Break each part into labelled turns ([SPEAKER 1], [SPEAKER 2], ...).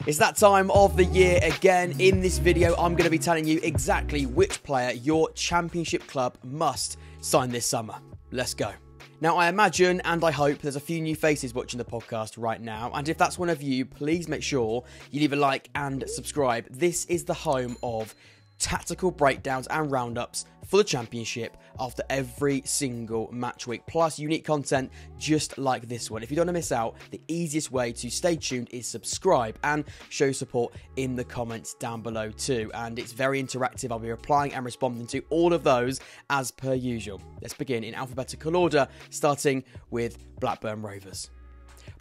[SPEAKER 1] It's that time of the year again. In this video, I'm going to be telling you exactly which player your championship club must sign this summer. Let's go. Now, I imagine and I hope there's a few new faces watching the podcast right now. And if that's one of you, please make sure you leave a like and subscribe. This is the home of tactical breakdowns and roundups for the championship after every single match week, plus unique content just like this one. If you don't want to miss out, the easiest way to stay tuned is subscribe and show support in the comments down below too. And it's very interactive. I'll be replying and responding to all of those as per usual. Let's begin in alphabetical order, starting with Blackburn Rovers.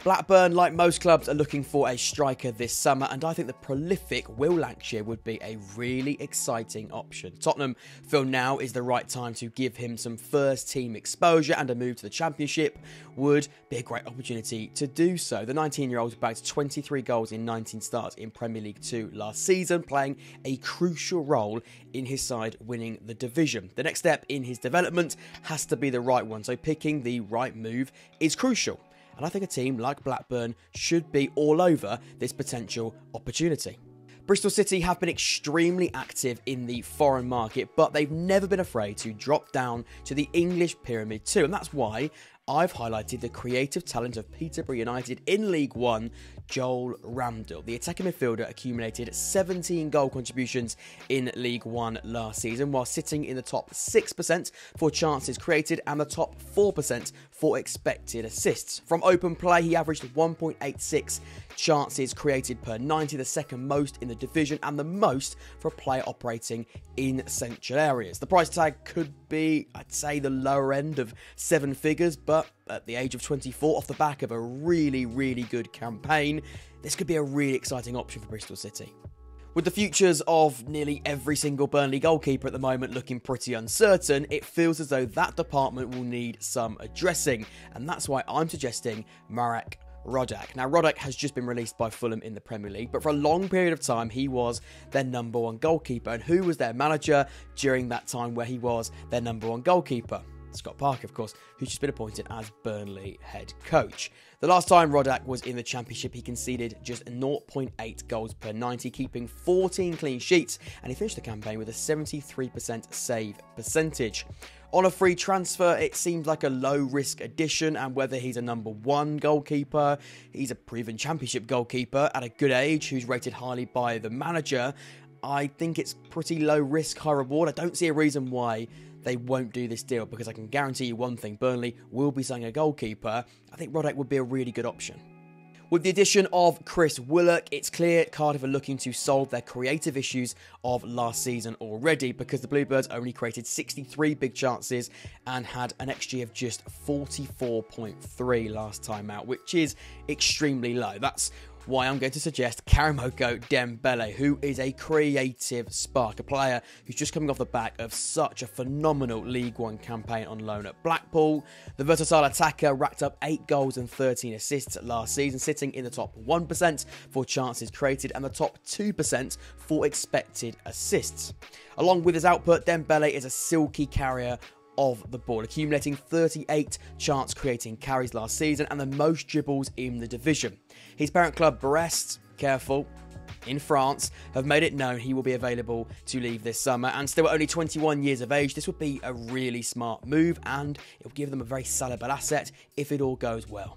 [SPEAKER 1] Blackburn, like most clubs, are looking for a striker this summer, and I think the prolific Will Lancashire would be a really exciting option. Tottenham feel now is the right time to give him some first-team exposure, and a move to the Championship would be a great opportunity to do so. The 19-year-old bagged 23 goals in 19 starts in Premier League 2 last season, playing a crucial role in his side winning the division. The next step in his development has to be the right one, so picking the right move is crucial. And I think a team like Blackburn should be all over this potential opportunity. Bristol City have been extremely active in the foreign market, but they've never been afraid to drop down to the English Pyramid too. And that's why I've highlighted the creative talent of Peterborough United in League One, Joel Ramdell. The attacking midfielder accumulated 17 goal contributions in League One last season, while sitting in the top 6% for chances created and the top 4% for expected assists. From open play, he averaged 1.86 chances created per 90, the second most in the division and the most for a player operating in central areas. The price tag could be, I'd say, the lower end of 7 figures, but at the age of 24, off the back of a really good campaign, this could be a really exciting option for Bristol City. With the futures of nearly every single Burnley goalkeeper at the moment looking pretty uncertain, it feels as though that department will need some addressing, and that's why I'm suggesting Marek Rodak. Now, Rodak has just been released by Fulham in the Premier League, but for a long period of time, he was their number one goalkeeper. And who was their manager during that time where he was their number one goalkeeper? Scott Parker, of course, who's just been appointed as Burnley head coach. The last time Rodak was in the Championship, he conceded just 0.8 goals per 90, keeping 14 clean sheets, and he finished the campaign with a 73% save percentage. On a free transfer, it seems like a low-risk addition, and whether he's a number one goalkeeper, he's a proven Championship goalkeeper at a good age who's rated highly by the manager, I think it's pretty low risk, high reward. I don't see a reason why they won't do this deal, because I can guarantee you one thing, Burnley will be signing a goalkeeper. I think Rodak would be a really good option. With the addition of Chris Willock, it's clear Cardiff are looking to solve their creative issues of last season already, because the Bluebirds only created 63 big chances and had an XG of just 44.3 last time out, which is extremely low. That's why I'm going to suggest Karamoko Dembele, who is a creative spark, a player who's just coming off the back of such a phenomenal League One campaign on loan at Blackpool. The versatile attacker racked up 8 goals and 13 assists last season, sitting in the top 1% for chances created and the top 2% for expected assists. Along with his output, Dembele is a silky carrier of the ball, accumulating 38 chance creating carries last season and the most dribbles in the division. His parent club Brest, careful, in France, have made it known he will be available to leave this summer, and still at only 21 years of age, this would be a really smart move and it will give them a very sellable asset if it all goes well.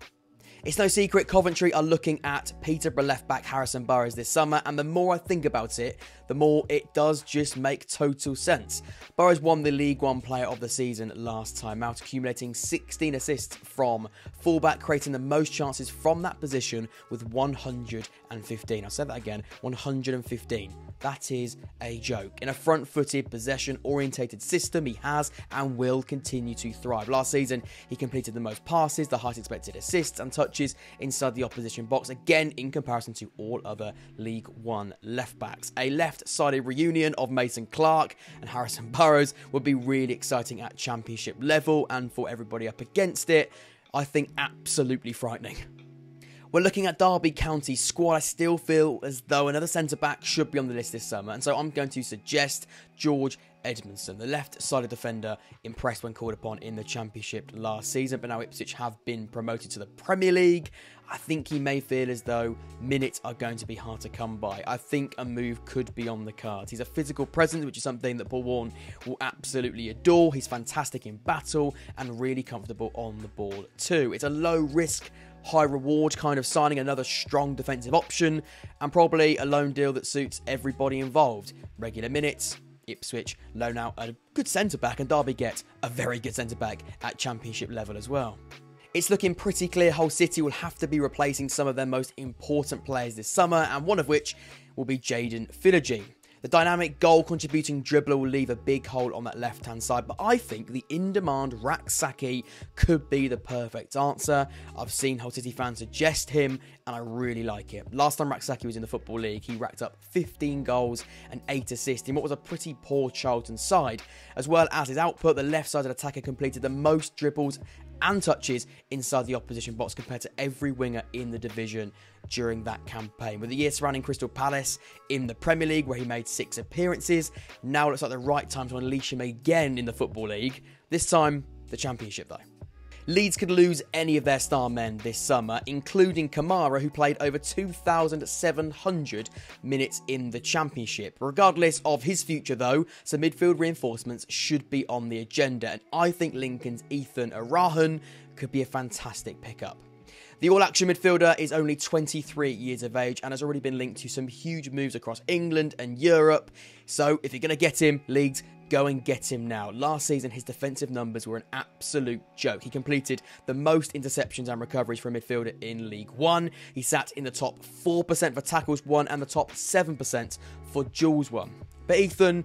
[SPEAKER 1] It's no secret Coventry are looking at Peterborough left-back Harrison Burrows this summer, and the more I think about it, the more it does just make total sense. Burrows won the League One Player of the Season last time out, accumulating 16 assists from fullback, creating the most chances from that position with 115. I'll say that again, 115. That is a joke. In a front-footed, possession-orientated system, he has and will continue to thrive. Last season, he completed the most passes, the highest expected assists and touches inside the opposition box, again in comparison to all other League One left-backs. A left-sided reunion of Mason Clark and Harrison Burrows would be really exciting at Championship level, and for everybody up against it, I think absolutely frightening. When looking at Derby County's squad, I still feel as though another centre-back should be on the list this summer, and so I'm going to suggest George Edmondson. The left-sided defender impressed when called upon in the Championship last season, but now Ipswich have been promoted to the Premier League. I think he may feel as though minutes are going to be hard to come by. I think a move could be on the cards. He's a physical presence, which is something that Paul Warne will absolutely adore. He's fantastic in battle and really comfortable on the ball too. It's a low-risk, high-reward kind of signing, another strong defensive option, and probably a loan deal that suits everybody involved. Regular minutes, Ipswich loan out a good centre-back, and Derby get a very good centre-back at Championship level as well. It's looking pretty clear Hull City will have to be replacing some of their most important players this summer, and one of which will be Jayden Philogene. The dynamic goal-contributing dribbler will leave a big hole on that left-hand side, but I think the in-demand Rak-Saki could be the perfect answer. I've seen Hull City fans suggest him, and I really like it. Last time Rak-Saki was in the Football League, he racked up 15 goals and 8 assists in what was a pretty poor Charlton side. As well as his output, the left-sided attacker completed the most dribbles and touches inside the opposition box compared to every winger in the division during that campaign. With the year surrounding Crystal Palace in the Premier League, where he made 6 appearances, now looks like the right time to unleash him again in the Football League, this time the Championship though. Leeds could lose any of their star men this summer, including Kamara, who played over 2,700 minutes in the Championship. Regardless of his future though, some midfield reinforcements should be on the agenda, and I think Lincoln's Ethan Arahan could be a fantastic pickup. The all-action midfielder is only 23 years of age and has already been linked to some huge moves across England and Europe. So if you're going to get him, Leeds, go and get him now. Last season, his defensive numbers were an absolute joke. He completed the most interceptions and recoveries for a midfielder in League One. He sat in the top 4% for tackles won and the top 7% for duels won. But Ethan,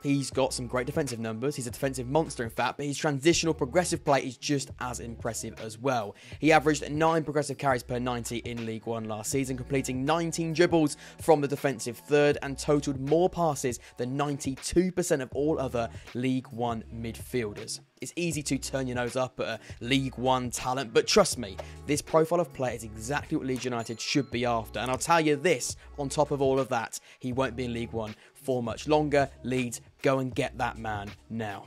[SPEAKER 1] he's got some great defensive numbers. He's a defensive monster, in fact, but his transitional progressive play is just as impressive as well. He averaged 9 progressive carries per 90 in League One last season, completing 19 dribbles from the defensive third and totaled more passes than 92% of all other League One midfielders. It's easy to turn your nose up at a League One talent, but trust me, this profile of player is exactly what Leeds United should be after. And I'll tell you this, on top of all of that, he won't be in League One for much longer. Leeds, go and get that man now.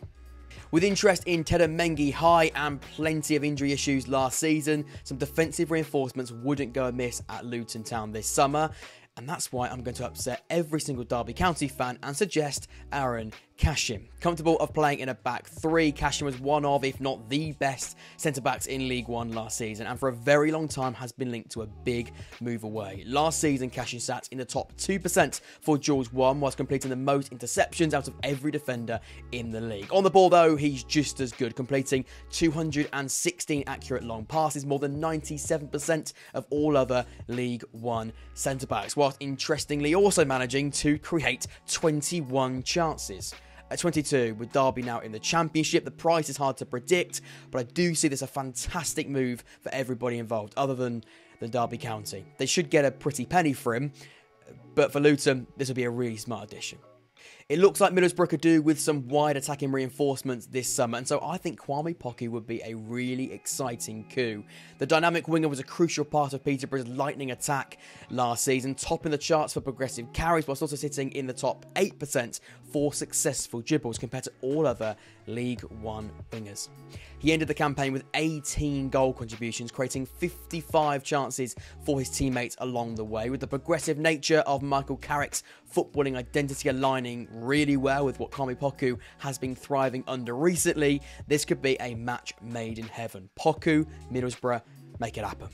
[SPEAKER 1] With interest in Tedder Mengi high and plenty of injury issues last season, some defensive reinforcements wouldn't go amiss at Luton Town this summer. And that's why I'm going to upset every single Derby County fan and suggest Aaron Cashin. Comfortable of playing in a back three, Cashin was one of, if not the best centre-backs in League One last season, and for a very long time has been linked to a big move away. Last season, Cashin sat in the top 2% for duels won, whilst completing the most interceptions out of every defender in the league. On the ball, though, he's just as good, completing 216 accurate long passes, more than 97% of all other League One centre-backs, whilst interestingly also managing to create 21 chances. At 22, with Derby now in the Championship, the price is hard to predict, but I do see this a fantastic move for everybody involved, other than Derby County. They should get a pretty penny for him, but for Luton, this will be a really smart addition. It looks like Middlesbrough could do with some wide attacking reinforcements this summer, and so I think Kwame Poku would be a really exciting coup. The dynamic winger was a crucial part of Peterborough's lightning attack last season, topping the charts for progressive carries, whilst also sitting in the top 8% for successful dribbles compared to all other League One wingers. He ended the campaign with 18 goal contributions, creating 55 chances for his teammates along the way, with the progressive nature of Michael Carrick's footballing identity aligning really well with what Kwame Poku has been thriving under recently. This could be a match made in heaven. Poku, Middlesbrough, make it happen.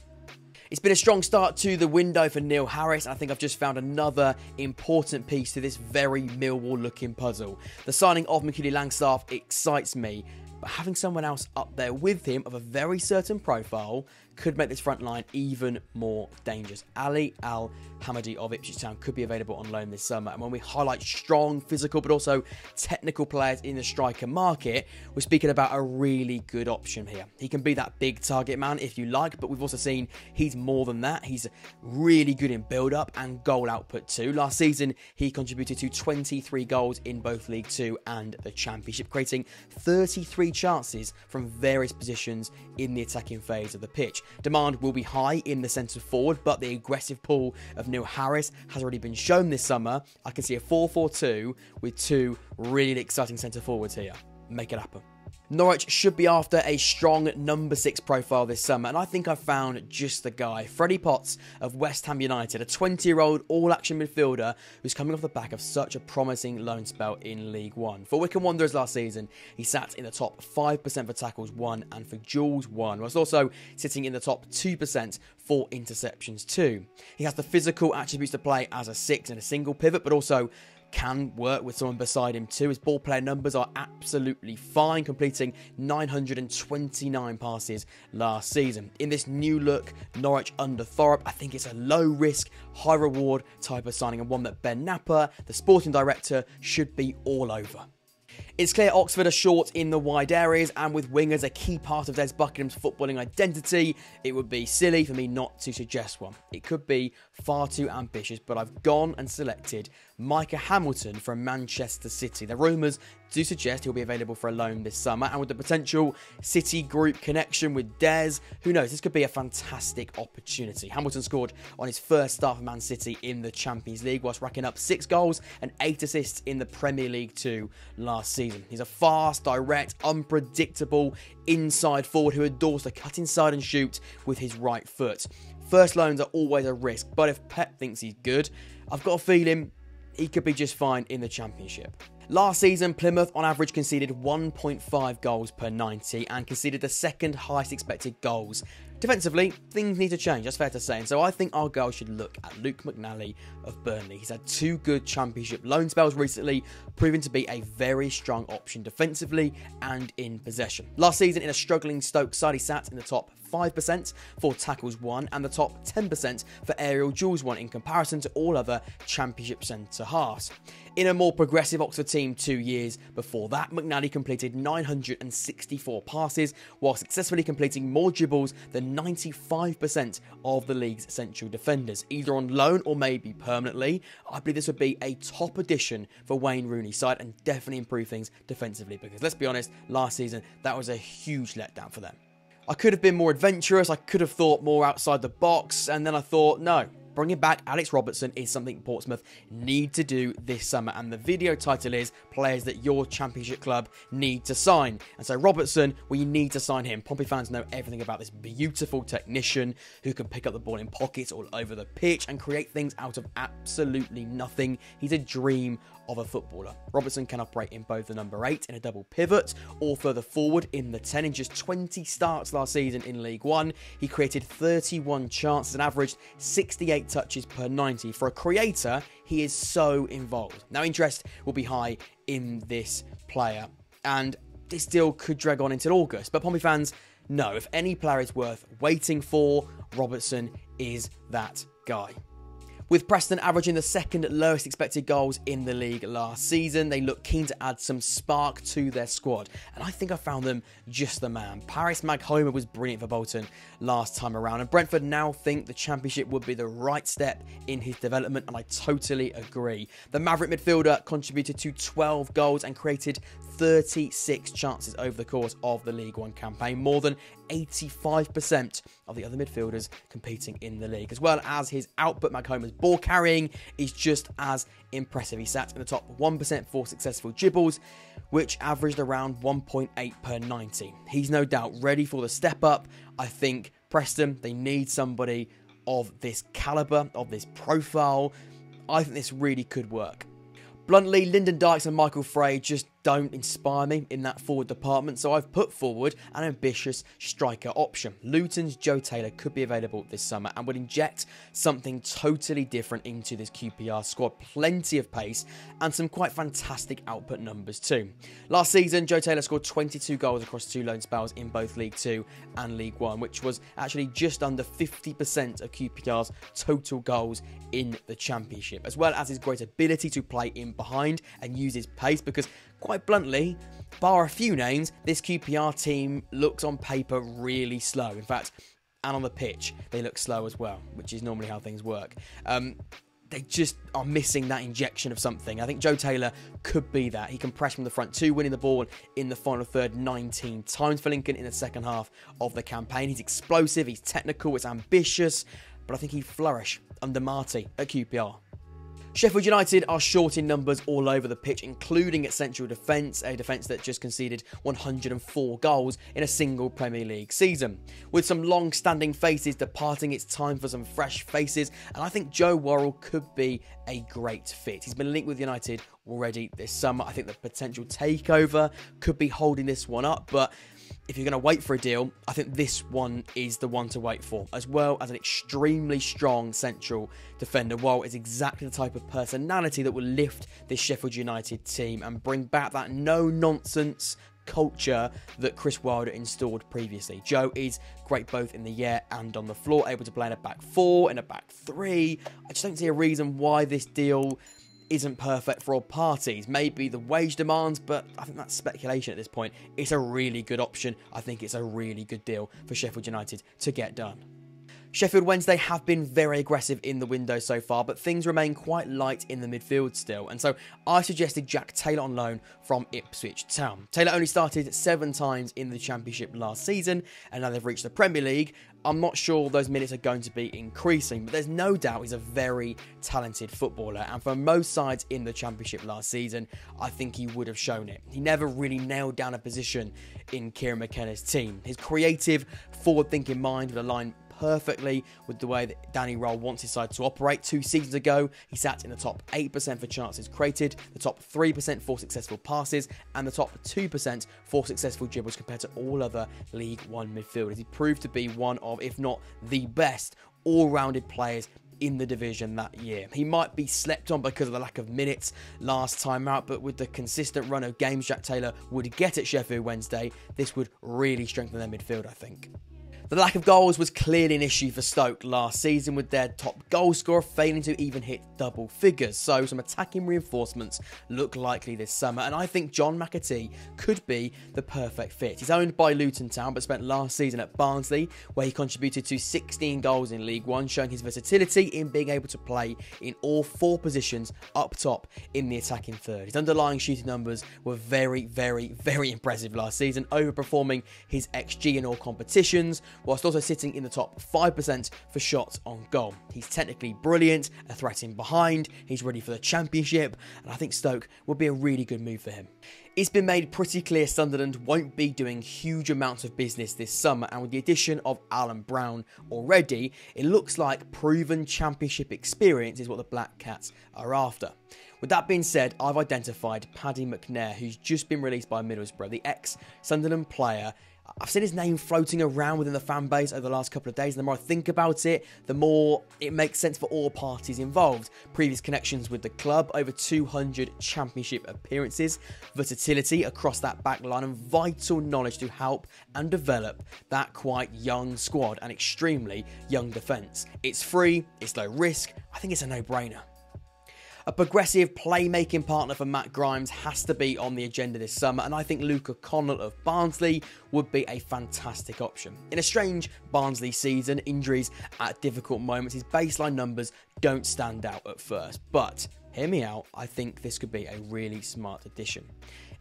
[SPEAKER 1] It's been a strong start to the window for Neil Harris, and I think I've just found another important piece to this very Millwall-looking puzzle. The signing of McKinley Langstaff excites me, but having someone else up there with him of a very certain profile could make this front line even more dangerous. Ali Al-Hamadi of Ipswich Town could be available on loan this summer, and when we highlight strong, physical but also technical players in the striker market, we're speaking about a really good option here. He can be that big target man if you like, but we've also seen he's more than that. He's really good in build-up and goal output too. Last season, he contributed to 23 goals in both League Two and the Championship, creating 33 chances from various positions in the attacking phase of the pitch. Norwich. Demand will be high in the centre forward, but the aggressive pull of Neil Harris has already been shown this summer. I can see a 4-4-2 with two really exciting centre forwards here. Make it happen. Norwich should be after a strong number 6 profile this summer, and I think I've found just the guy. Freddie Potts of West Ham United, a 20-year-old all-action midfielder who's coming off the back of such a promising loan spell in League One. For Wycombe Wanderers last season, he sat in the top 5% for tackles won and for duels won, whilst also sitting in the top 2% for interceptions too. He has the physical attributes to play as a 6 and a single pivot, but also can work with someone beside him too. His ball player numbers are absolutely fine, completing 929 passes last season. In this new look Norwich under Thorpe, I think it's a low risk, high reward type of signing, and one that Ben Napper, the sporting director, should be all over. It's clear Oxford are short in the wide areas, and with wingers a key part of Des Buckingham's footballing identity, it would be silly for me not to suggest one. It could be far too ambitious, but I've gone and selected Micah Hamilton from Manchester City. The rumours do suggest he'll be available for a loan this summer, and with the potential City group connection with Des, who knows, this could be a fantastic opportunity. Hamilton scored on his first start for Man City in the Champions League, whilst racking up 6 goals and 8 assists in the Premier League 2 last season. He's a fast, direct, unpredictable inside forward who adores to cut inside and shoot with his right foot. First loans are always a risk, but if Pep thinks he's good, I've got a feeling he could be just fine in the Championship. Last season, Plymouth on average conceded 1.5 goals per 90 and conceded the second highest expected goals. Defensively, things need to change, that's fair to say, and so I think our girls should look at Luke McNally of Burnley. He's had 2 good Championship loan spells recently, proving to be a very strong option defensively and in possession. Last season, in a struggling Stoke side, he sat in the top 5% for tackles won and the top 10% for aerial duels won in comparison to all other Championship centre halves. In a more progressive Oxford team 2 years before that, McNally completed 964 passes while successfully completing more dribbles than 95% of the league's central defenders, either on loan or maybe permanently. I believe this would be a top addition for Wayne Rooney's side and definitely improve things defensively, because let's be honest, last season that was a huge letdown for them. I could have been more adventurous, I could have thought more outside the box, and then I thought, no, bringing back Alex Robertson is something Portsmouth need to do this summer, and the video title is players that your Championship club need to sign. And so Robertson, we need to sign him. Pompey fans know everything about this beautiful technician who can pick up the ball in pockets all over the pitch and create things out of absolutely nothing. He's a dream of a footballer. Robertson can operate in both the number 8 in a double pivot or further forward in the 10. In just 20 starts last season in League One, he created 31 chances and averaged 68 touches per 90. For a creator, he is so involved. Now, interest will be high in this player, and this deal could drag on until August, but Pompey fans know if any player is worth waiting for, Robertson is that guy. With Preston averaging the second lowest expected goals in the league last season, they look keen to add some spark to their squad, and I think I found them just the man. Paris Maghoma was brilliant for Bolton last time around, and Brentford now think the Championship would be the right step in his development, and I totally agree. The Maverick midfielder contributed to 12 goals and created 36 chances over the course of the League One campaign, more than 85% of the other midfielders competing in the league. As well as his output, Maghoma's ball carrying is just as impressive. He sat in the top 1% for successful dribbles, which averaged around 1.8 per 90. He's no doubt ready for the step up. I think Preston, they need somebody of this calibre, of this profile. I think this really could work. Bluntly, Lyndon Dykes and Michael Frey just don't inspire me in that forward department, so I've put forward an ambitious striker option. Luton's Joe Taylor could be available this summer and would inject something totally different into this QPR squad. Plenty of pace and some quite fantastic output numbers too. Last season, Joe Taylor scored 22 goals across 2 loan spells in both League 2 and League 1, which was actually just under 50% of QPR's total goals in the Championship, as well as his great ability to play in behind and use his pace, because quite bluntly, bar a few names, this QPR team looks on paper really slow. In fact, and on the pitch, they look slow as well, which is normally how things work. they just are missing that injection of something. I think Joe Taylor could be that. He can press from the front too, winning the ball in the final third 19 times for Lincoln in the second half of the campaign. He's explosive, he's technical, it's ambitious, but I think he'd flourish under Marty at QPR. Sheffield United are short in numbers all over the pitch, including at central defence, a defence that just conceded 104 goals in a single Premier League season. With some long-standing faces departing, it's time for some fresh faces, and I think Joe Worrell could be a great fit. He's been linked with United already this summer. I think the potential takeover could be holding this one up, but if you're going to wait for a deal, I think this one is the one to wait for, as well as an extremely strong central defender. Worrell is exactly the type of personality that will lift this Sheffield United team and bring back that no-nonsense culture that Chris Wilder installed previously. Joe is great both in the air and on the floor, able to play in a back four, in a back three. I just don't see a reason why this deal isn't perfect for all parties. Maybe the wage demands, but I think that's speculation at this point. It's a really good option. I think it's a really good deal for Sheffield United to get done. Sheffield Wednesday have been very aggressive in the window so far, but things remain quite light in the midfield still, and so I suggested Jack Taylor on loan from Ipswich Town. Taylor only started 7 times in the Championship last season, and now they've reached the Premier League. I'm not sure those minutes are going to be increasing, but there's no doubt he's a very talented footballer, and for most sides in the Championship last season, I think he would have shown it. He never really nailed down a position in Kieran McKenna's team. His creative, forward-thinking mind would align perfectly with the way that Danny Röhl wants his side to operate. 2 seasons ago, he sat in the top 8% for chances created, the top 3% for successful passes, and the top 2% for successful dribbles compared to all other League One midfielders. He proved to be one of, if not the best, all-rounded players in the division that year. He might be slept on because of the lack of minutes last time out, but with the consistent run of games Jack Taylor would get at Sheffield Wednesday, this would really strengthen their midfield, I think. The lack of goals was clearly an issue for Stoke last season, with their top goal scorer failing to even hit double figures, so some attacking reinforcements look likely this summer, and I think John McAtee could be the perfect fit. He's owned by Luton Town, but spent last season at Barnsley, where he contributed to 16 goals in League One, showing his versatility in being able to play in all 4 positions up top in the attacking third. His underlying shooting numbers were very, very, very impressive last season, overperforming his XG in all competitions, whilst also sitting in the top 5% for shots on goal. He's technically brilliant, a threat in behind, he's ready for the Championship, and I think Stoke would be a really good move for him. It's been made pretty clear Sunderland won't be doing huge amounts of business this summer, and with the addition of Alan Brown already, it looks like proven Championship experience is what the Black Cats are after. With that being said, I've identified Paddy McNair, who's just been released by Middlesbrough, the ex-Sunderland player. I've seen his name floating around within the fan base over the last couple of days, and the more I think about it, the more it makes sense for all parties involved. Previous connections with the club, over 200 Championship appearances, versatility across that back line, and vital knowledge to help and develop that quite young squad and extremely young defence. It's free, it's low risk, I think it's a no-brainer. A progressive playmaking partner for Matt Grimes has to be on the agenda this summer, and I think Luke O'Connell of Barnsley would be a fantastic option. In a strange Barnsley season, injuries at difficult moments, his baseline numbers don't stand out at first, but hear me out, I think this could be a really smart addition.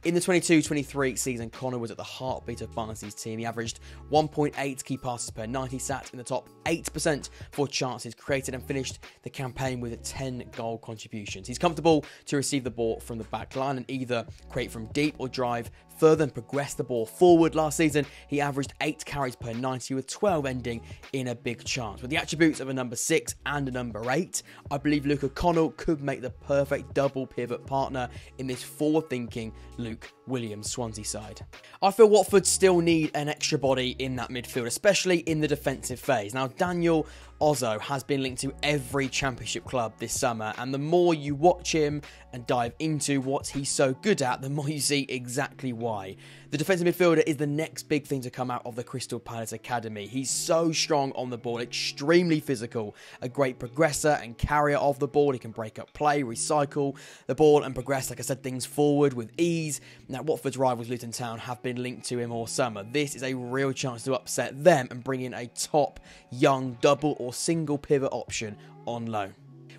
[SPEAKER 1] In the 22-23 season, Connor was at the heartbeat of Barnsley's team. He averaged 1.8 key passes per 90, sat in the top 8% for chances created, and finished the campaign with 10 goal contributions. He's comfortable to receive the ball from the back line and either create from deep or drive further and progress the ball forward. Last season, he averaged 8 carries per 90, with 12 ending in a big chance. With the attributes of a number 6 and a number 8, I believe Luke O'Connell could make the perfect double pivot partner in this forward-thinking Luke Williams Swansea side. I feel Watford still need an extra body in that midfield, especially in the defensive phase. Now, Daniel Ozzo has been linked to every Championship club this summer, and the more you watch him and dive into what he's so good at, the more you see exactly why. The defensive midfielder is the next big thing to come out of the Crystal Palace Academy. He's so strong on the ball, extremely physical, a great progressor and carrier of the ball. He can break up play, recycle the ball and progress, like I said, things forward with ease. Now, Watford's rivals Luton Town have been linked to him all summer. This is a real chance to upset them and bring in a top young double or single pivot option on loan.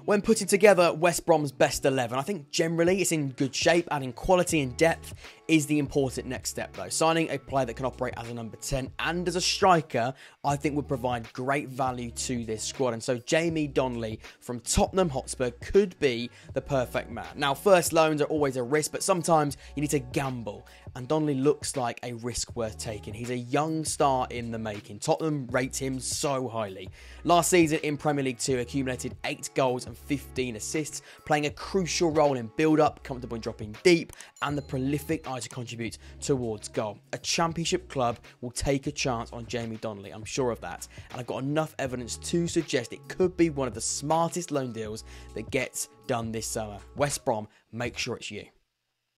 [SPEAKER 1] When putting together West Brom's best 11, I think generally it's in good shape. Adding quality and depth is the important next step though. Signing a player that can operate as a number 10 and as a striker, I think would provide great value to this squad. And so Jamie Donnelly from Tottenham Hotspur could be the perfect man. Now, first loans are always a risk, but sometimes you need to gamble. And Donnelly looks like a risk worth taking. He's a young star in the making. Tottenham rate him so highly. Last season in Premier League 2, accumulated 8 goals and 15 assists, playing a crucial role in build-up, comfortable in dropping deep, and the prolific eye to contribute towards goal. A championship club will take a chance on Jamie Donnelly, I'm sure of that. And I've got enough evidence to suggest it could be one of the smartest loan deals that gets done this summer. West Brom, make sure it's you.